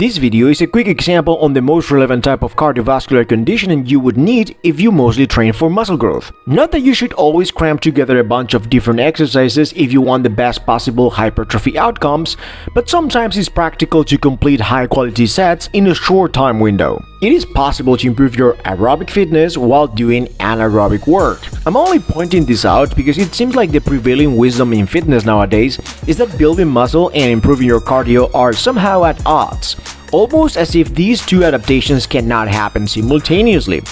This video is a quick example on the most relevant type of cardiovascular conditioning you would need if you mostly train for muscle growth. Not that you should always cram together a bunch of different exercises if you want the best possible hypertrophy outcomes, but sometimes it's practical to complete high-quality sets in a short time window. It is possible to improve your aerobic fitness while doing anaerobic work. I'm only pointing this out because it seems like the prevailing wisdom in fitness nowadays is that building muscle and improving your cardio are somehow at odds, almost as if these two adaptations cannot happen simultaneously.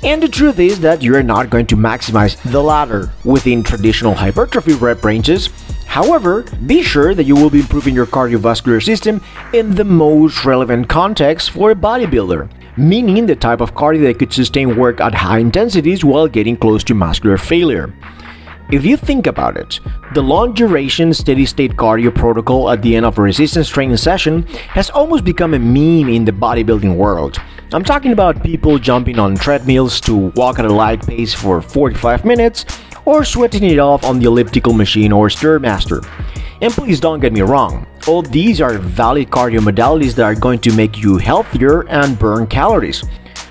And the truth is that you are not going to maximize the latter within traditional hypertrophy rep ranges. However, be sure that you will be improving your cardiovascular system in the most relevant context for a bodybuilder, meaning the type of cardio that could sustain work at high intensities while getting close to muscular failure. If you think about it, the long-duration steady-state cardio protocol at the end of a resistance training session has almost become a meme in the bodybuilding world. I'm talking about people jumping on treadmills to walk at a light pace for 45 minutes or sweating it off on the elliptical machine or Stairmaster. And please don't get me wrong, all these are valid cardio modalities that are going to make you healthier and burn calories.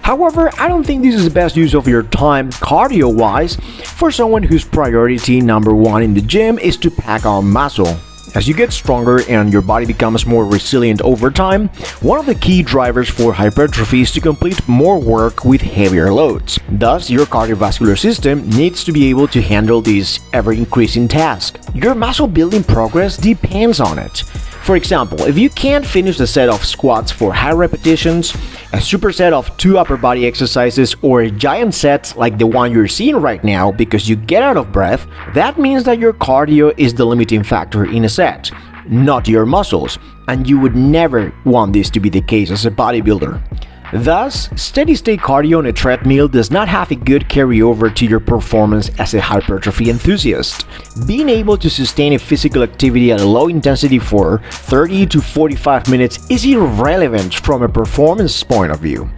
However, I don't think this is the best use of your time cardio-wise for someone whose priority number one in the gym is to pack on muscle. As you get stronger and your body becomes more resilient over time, one of the key drivers for hypertrophy is to complete more work with heavier loads. Thus, your cardiovascular system needs to be able to handle this ever-increasing task. Your muscle building progress depends on it. For example, if you can't finish the set of squats for high repetitions, a superset of 2 upper body exercises, or a giant set like the one you're seeing right now because you get out of breath, that means that your cardio is the limiting factor in a set, not your muscles, and you would never want this to be the case as a bodybuilder. Thus, steady-state cardio on a treadmill does not have a good carryover to your performance as a hypertrophy enthusiast. Being able to sustain a physical activity at a low intensity for 30 to 45 minutes is irrelevant from a performance point of view,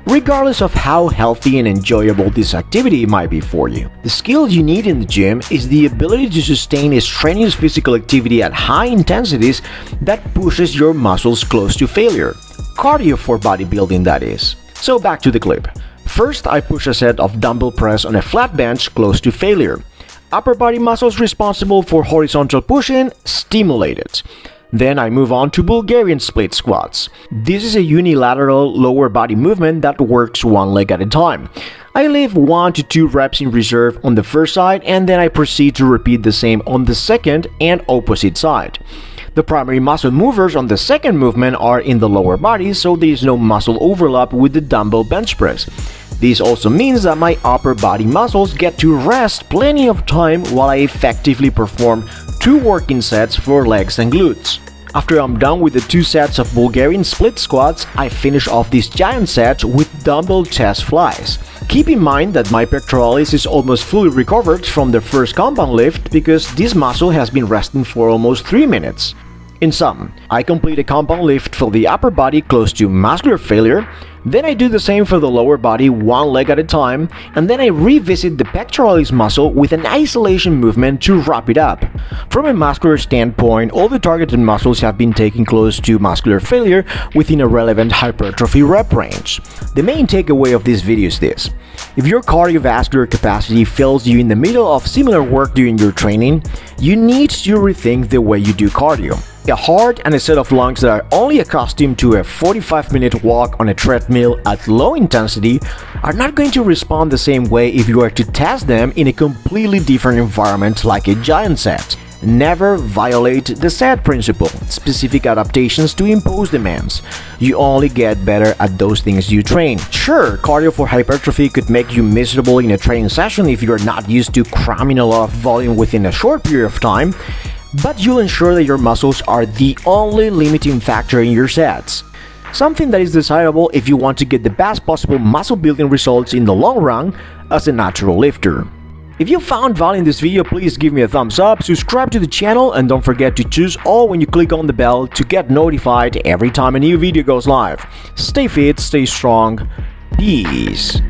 regardless of how healthy and enjoyable this activity might be for you. The skill you need in the gym is the ability to sustain a strenuous physical activity at high intensities that pushes your muscles close to failure. Cardio for bodybuilding, that is. So back to the clip. First, I push a set of dumbbell press on a flat bench close to failure. Upper body muscles responsible for horizontal pushing stimulated. Then I move on to Bulgarian split squats. This is a unilateral lower body movement that works one leg at a time. I leave 1 to 2 reps in reserve on the first side, and then I proceed to repeat the same on the second and opposite side. The primary muscle movers on the second movement are in the lower body, so there is no muscle overlap with the dumbbell bench press. This also means that my upper body muscles get to rest plenty of time while I effectively perform 2 working sets for legs and glutes. After I'm done with the 2 sets of Bulgarian split squats, I finish off this giant set with dumbbell chest flies. Keep in mind that my pectoralis is almost fully recovered from the first compound lift because this muscle has been resting for almost 3 minutes. In sum, I complete a compound lift for the upper body close to muscular failure, then I do the same for the lower body one leg at a time, and then I revisit the pectoralis muscle with an isolation movement to wrap it up. From a muscular standpoint, all the targeted muscles have been taken close to muscular failure within a relevant hypertrophy rep range. The main takeaway of this video is this: if your cardiovascular capacity fails you in the middle of similar work during your training, you need to rethink the way you do cardio. A heart and a set of lungs that are only accustomed to a 45-minute walk on a treadmill at low intensity are not going to respond the same way if you are to test them in a completely different environment like a giant set. Never violate the set principle, specific adaptations to impose demands. You only get better at those things you train. Sure, cardio for hypertrophy could make you miserable in a training session if you're not used to cramming a lot of volume within a short period of time, but you'll ensure that your muscles are the only limiting factor in your sets. Something that is desirable if you want to get the best possible muscle building results in the long run as a natural lifter. If you found value in this video, please give me a thumbs up, subscribe to the channel, and don't forget to choose all when you click on the bell to get notified every time a new video goes live. Stay fit, stay strong, peace.